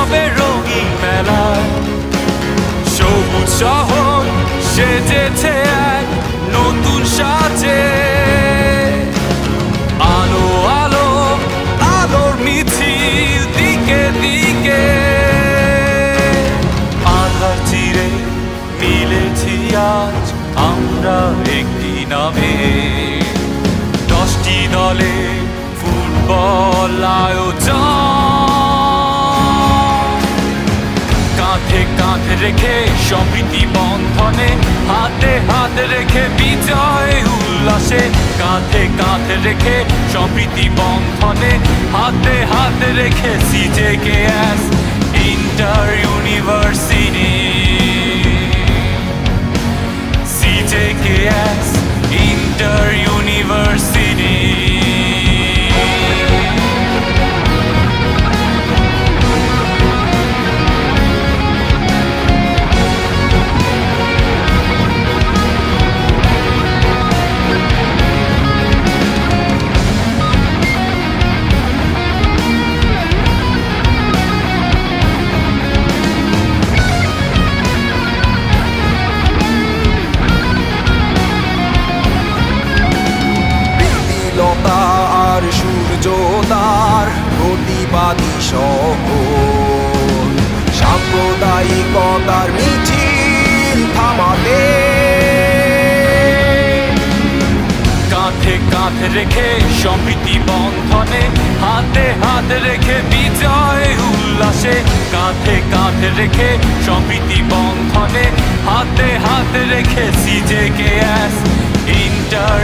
উৎসবে রঙিন মেলায় সবুজ শহর সেজেছে এক নতুন সাজে আলো আলো আলোর মিছিল দিকে দিকে আধার চিরে মিলেছি আজ আমরা একটি নামে 10টি দলে ফুটবল আয়োজন কাঁধে কাঁধ রেখে সম্প্রীতি বন্ধনে হাতে হাত রেখে বিজয় উল্লাসে কাঁধে কাঁধ রেখে সম্প্রীতি বন্ধনে হাতে হাত রেখে CJKS inter university CJKS inter university আর সূর্যোদয় প্রতিবাদী শহর সাম্প্রদায়িকতার মিছিল থামাতে কাঁধে কাঁধ রেখে সম্প্রীতি বন্ধনে হাতে হাত রেখে বিজয় উল্লাসে কাঁধে কাঁধ রেখে সম্প্রীতি বন্ধনে হাতে হাত রেখে CJKS ইন্টার